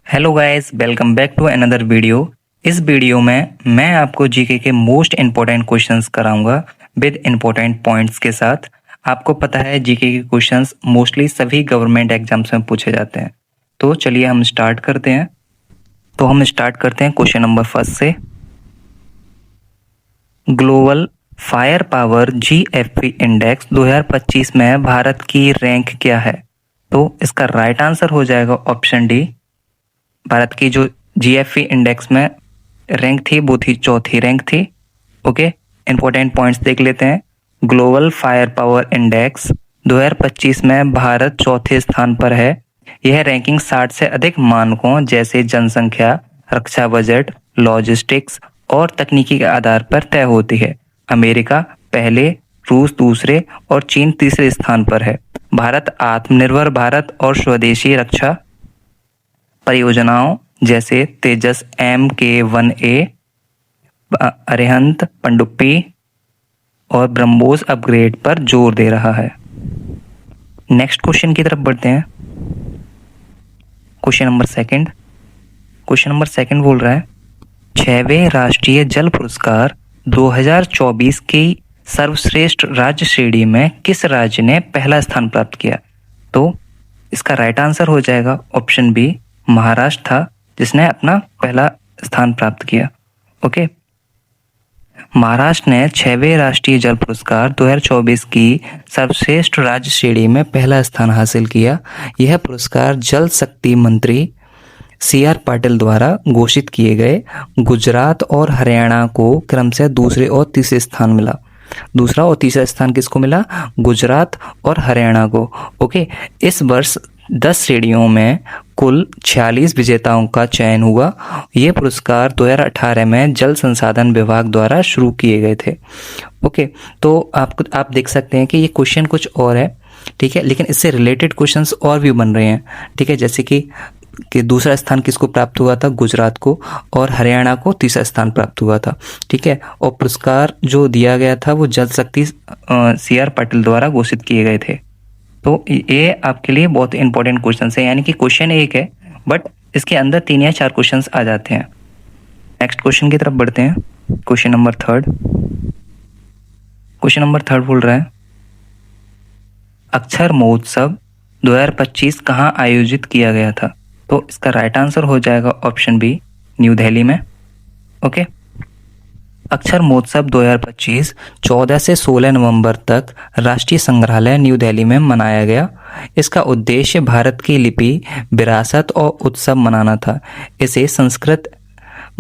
Hello guys, welcome back to another video. इस वीडियो में मैं आपको जीके के मोस्ट इम्पोर्टेंट क्वेश्चंस कराऊंगा विद इम्पोर्टेंट पॉइंट्स के साथ। आपको पता है जीके के क्वेश्चंस मोस्टली सभी गवर्नमेंट एग्जाम्स में पूछे जाते हैं। तो चलिए हम स्टार्ट करते हैं। क्वेश्चन नंबर फर्स्ट से। Global fire power GFP index 2025 में भारत की रैंक क्या है? तो इसका राइट आंसर हो जाएगा ऑप्शन डी। भारत की जो GFP इंडेक्स में रैंक थी वो थी चौथी रैंक थी। ओके, इंपॉर्टेंट पॉइंट्स देख लेते हैं। ग्लोबल फायर पावर इंडेक्स 2025 में भारत चौथे स्थान पर है। यह रैंकिंग 60 से अधिक मानकों जैसे जनसंख्या, रक्षा बजट, लॉजिस्टिक्स और तकनीकी के आधार पर तय होती है। अमेरिका पहले, रूस दूसरे और चीन तीसरे स्थान पर है। भारत आत्मनिर्भर भारत और स्वदेशी रक्षा परियोजनाओं जैसे तेजस MK1A, अरिहंत, पनडुब्बी और ब्रह्मोस अपग्रेड पर जोर दे रहा है। नेक्स्ट क्वेश्चन की तरफ बढ़ते हैं। क्वेश्चन नंबर सेकंड बोल रहा है 6वें राष्ट्रीय जल पुरस्कार 2024 की सर्वश्रेष्ठ राज्य श्रेणी में किस राज्य ने पहला स्थान प्राप्त किया? तो इसका राइट आंसर हो जाएगा ऑप्शन बी, महाराष्ट्र था जिसने अपना पहला स्थान प्राप्त किया। ओके, महाराष्ट्र ने 6वें राष्ट्रीय जल पुरस्कार 2024 की सर्वश्रेष्ठ राज्य श्रेणी में पहला स्थान हासिल किया। यह पुरस्कार जल शक्ति मंत्री CR पाटिल द्वारा घोषित किए गए। गुजरात और हरियाणा को क्रमशः दूसरे और तीसरे स्थान मिला। दूसरा और तीसरा स्थान किसको मिला? गुजरात और हरियाणा को। ओके, इस वर्ष 10 श्रेणियों में कुल 46 विजेताओं का चयन हुआ। ये पुरस्कार 2018 में जल संसाधन विभाग द्वारा शुरू किए गए थे। ओके, तो आप देख सकते हैं कि ये क्वेश्चन कुछ और है, ठीक है, लेकिन इससे रिलेटेड क्वेश्चंस और भी बन रहे हैं, ठीक है। जैसे कि दूसरा स्थान किसको प्राप्त हुआ था? गुजरात को, और हरियाणा को तीसरा स्थान प्राप्त हुआ था, ठीक है। और पुरस्कार जो दिया गया था वो जल शक्ति CR पाटिल द्वारा घोषित किए गए थे। तो ये आपके लिए बहुत इंपॉर्टेंट क्वेश्चन है, यानी कि क्वेश्चन एक है बट इसके अंदर 3 या 4 क्वेश्चन आ जाते हैं। नेक्स्ट क्वेश्चन की तरफ बढ़ते हैं। क्वेश्चन नंबर थर्ड बोल रहा है अक्षर महोत्सव 2025 कहाँ आयोजित किया गया था? तो इसका राइट आंसर हो जाएगा ऑप्शन बी, न्यू दिल्ली में। ओके, अक्षर महोत्सव 2025 14 से 16 नवंबर तक राष्ट्रीय संग्रहालय न्यू दिल्ली में मनाया गया। इसका उद्देश्य भारत की लिपि, विरासत और उत्सव मनाना था। इसे संस्कृत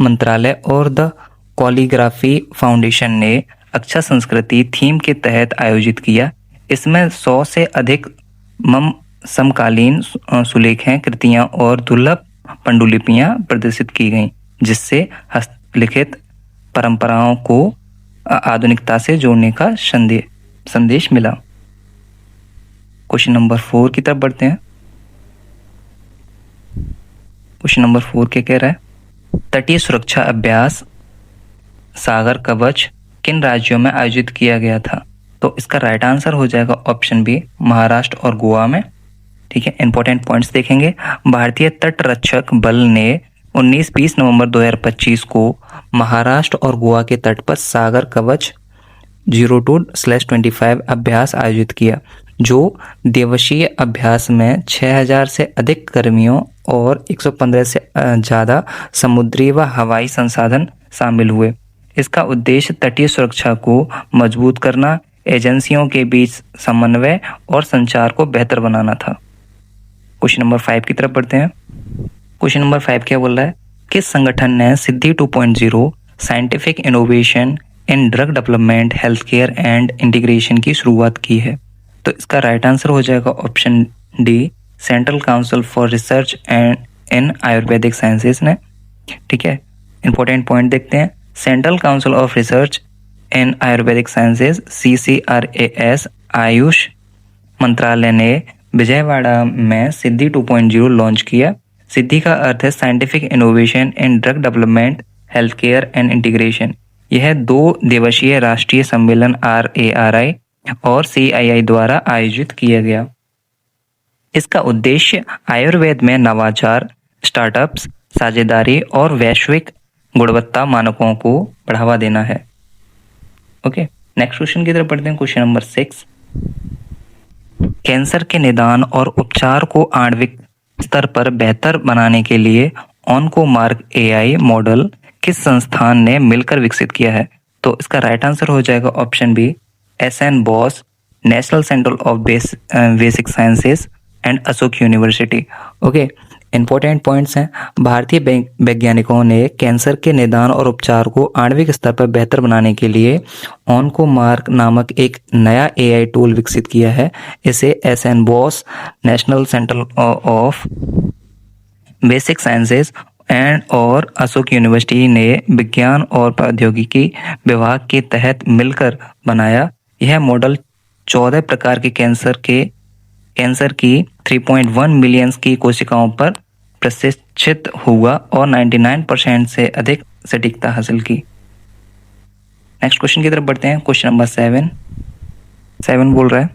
मंत्रालय और द कॉलीग्राफी फाउंडेशन ने अक्षर संस्कृति थीम के तहत आयोजित किया। इसमें 100 से अधिक समकालीन सुलेखें, कृतियां और दुर्लभ पांडुलिपियां प्रदर्शित की गईं, जिससे हस्तलिखित परंपराओं को आधुनिकता से जोड़ने का संदेश मिला। क्वेश्चन नंबर 4 की तरफ बढ़ते हैं। क्वेश्चन नंबर 4 क्या कह रहा है? तटीय सुरक्षा अभ्यास सागर कवच किन राज्यों में आयोजित किया गया था? तो इसका राइट आंसर हो जाएगा ऑप्शन बी, महाराष्ट्र और गोवा में, ठीक है। इंपॉर्टेंट पॉइंट्स देखेंगे। भारतीय तट रक्षक बल ने 19-20 नवंबर 2025 को महाराष्ट्र और गोवा के तट पर सागर कवच 02/25 अभ्यास आयोजित किया। जो दिवसीय अभ्यास में 6000 से अधिक कर्मियों और 115 से ज़्यादा समुद्री व हवाई संसाधन शामिल हुए। इसका उद्देश्य तटीय सुरक्षा को मजबूत करना, एजेंसियों के बीच समन्वय और संचार को बेहतर बनाना था। क्वेश्चन नंबर 5 की तरफ बढ़ते हैं। क्वेश्चन नंबर 5 क्या बोल रहा है? किस संगठन ने सिद्धि 2.0 scientific innovation in drug development, health care and integration की शुरुआत की है? तो इसका राइट आंसर हो जाएगा option D, central council for research and in Ayurvedic sciences ने, ठीक है। इंपॉर्टेंट पॉइंट देखते हैं। Central council of research in Ayurvedic sciences CCRAS Ayush मंत्रालय ने विजयवाड़ा में सिद्धि 2.0 लॉन्च किया। सिद्धि का अर्थ है scientific innovation in drug development, health care and integration. यह 2 दिवसीय राष्ट्रीय सम्मेलन RARI और CII द्वारा आयोजित किया गया। इसका उद्देश्य आयुर्वेद में नवाचार, स्टार्टअप्स, साझेदारी और वैश्विक गुणवत्ता मानकों को बढ़ावा देना है। ओके, नेक्स्ट क्वेश्चन की तरफ बढ़ते हैं। क्वेश्चन नंबर 6, कैंसर के निदान और उपचार को आणविक स्तर पर बेहतर बनाने के लिए ऑन्कोमार्क एआई मॉडल किस संस्थान ने मिलकर विकसित किया है? तो इसका राइट आंसर हो जाएगा option B, S N Bose, National Centre of Basic Sciences and Ashoka University. Okay, important points हैं। भारतीय वैज्ञानिकों ने कैंसर के निदान और उपचार को आणविक स्तर पर बेहतर बनाने के लिए ऑन्कोमार्क नामक एक नया एआई टूल विकसित किया है। इसे S N Bose, National Centre of Basic Sciences and और अशोक यूनिवर्सिटी ने विज्ञान और प्रौद्योगिकी विभाग के तहत मिलकर बनाया। यह मॉडल 14 प्रकार के कैंसर की 3.1 मिलियन की कोशिकाओं पर प्रशिक्षित हुआ और 99% से अधिक सटीकता हासिल की। नेक्स्ट क्वेश्चन की तरफ बढ़ते हैं। क्वेश्चन नंबर 7 बोल रहा है,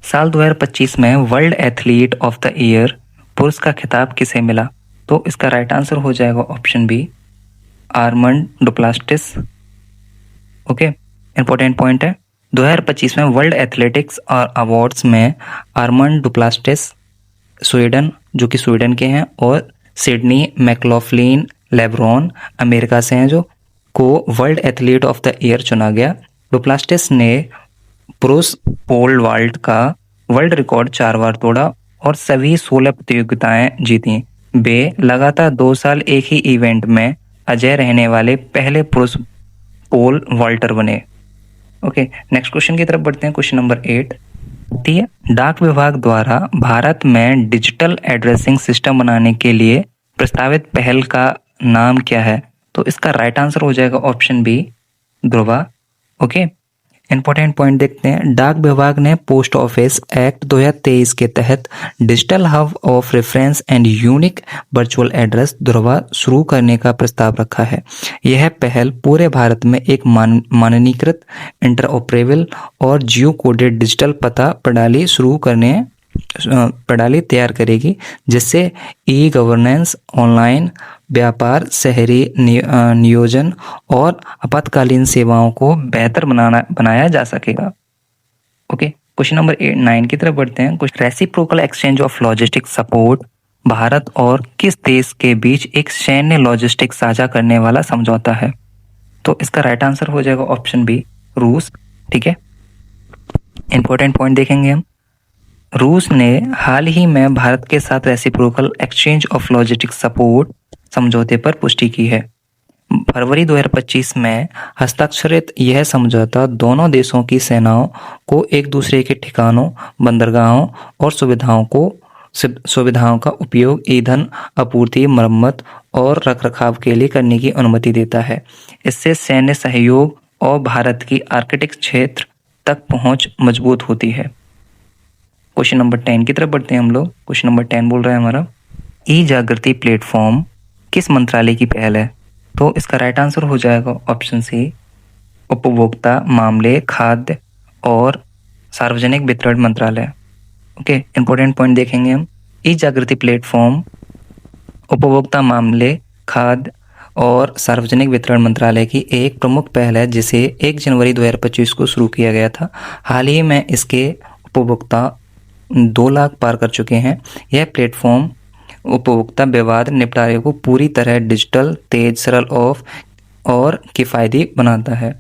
साल 2025 में world athlete of the year पुरुष का खिताब किसे मिला? तो इसका राइट आंसर हो जाएगा option B, Armand Duplantis. Okay, important point है, 2025 में वर्ल्ड एथलेटिक्स और अवार्ड्स में आर्मंड डुप्लास्टिस स्वीडन, जो कि स्वीडन के हैं, और सिडनी मैकलॉफ्लिन लेब्रॉन अमेरिका से हैं, जो को world athlete of the year चुना गया। डुप्लास्टिस ने पुरुष पोल वाल्ट का वर्ल्ड रिकॉर्ड 4 बार तोड़ा और सभी 16 प्रतियोगिताएं जीती। वे लगातार 2 साल एक ही इवेंट में अजय रहने वाले पहले पुरुष पोल वाल्टर बने। ओके, नेक्स्ट क्वेश्चन की तरफ बढ़ते हैं। क्वेश्चन नंबर 8, भारतीय डाक विभाग द्वारा भारत में डिजिटल एड्रेसिंग सिस्टम बनाने के लिए प्रस्तावित पहल का नाम क्या है? तो इसका राइट आंसर हो जाएगा option B, Dhruva. Okay, important point देखते हैं। डाक विभाग ने पोस्ट ऑफिस एक्ट 2023 के तहत digital hub of reference and unique virtual address Dhruva शुरू करने का प्रस्ताव रखा है। यह पहल पूरे भारत में एक मानकीकृत, इंटरऑपरेबल और जियो कोडेड डिजिटल पता प्रणाली तैयार करेगी, जिससे ई गवर्नेंस, ऑनलाइन व्यापार, शहरी नियोजन और आपातकालीन सेवाओं को बेहतर बनाया जा सकेगा। ओके, क्वेश्चन नंबर 9 की तरफ बढ़ते हैं। कुछ reciprocal exchange of logistic support Bharat और किस देश के बीच एक सैन्य लॉजिस्टिक साझा करने वाला समझौता है? तो इसका राइट आंसर हो जाएगा ऑप्शन बी, रूस। ठीक है, इंपॉर्टेंट पॉइंट देखेंगे हम। रूस ने हाल ही में भारत के साथ reciprocal exchange of logistic support समझौते पर पुष्टि की है। फरवरी 2025 में हस्ताक्षरित यह समझौता दोनों देशों की सेनाओं को एक दूसरे के ठिकानों, बंदरगाहों और सुविधाओं का उपयोग ईंधन आपूर्ति, मरम्मत और रखरखाव के लिए करने की अनुमति देता है। इससे सैन्य सहयोग और भारत की आर्कटिक क्षेत्र तक पहुंच मजबूत होती है। क्वेश्चन नंबर 10 की तरफ बढ़ते हैं हम लोग। क्वेश्चन नंबर 10 बोल रहा है हमारा, ई जागृति प्लेटफॉर्म किस मंत्रालय की पहल है? तो इसका राइट आंसर हो जाएगा ऑप्शन सी, उपभोक्ता मामले, खाद्य और सार्वजनिक वितरण मंत्रालय। ओके, इंपॉर्टेंट पॉइंट देखेंगे हम। ई जागृति प्लेटफॉर्म उपभोक्ता मामले, खाद्य और सार्वजनिक वितरण मंत्रालय की एक प्रमुख पहल है, जिसे 1 जनवरी 2025 को शुरू किया गया था। हाल ही में इसके उपभोक्ता 2 लाख पार कर चुके हैं। यह प्लेटफॉर्म उपभोक्ता विवाद निपटारे को पूरी तरह डिजिटल, तेज, सरल और किफ़ायती बनाता है।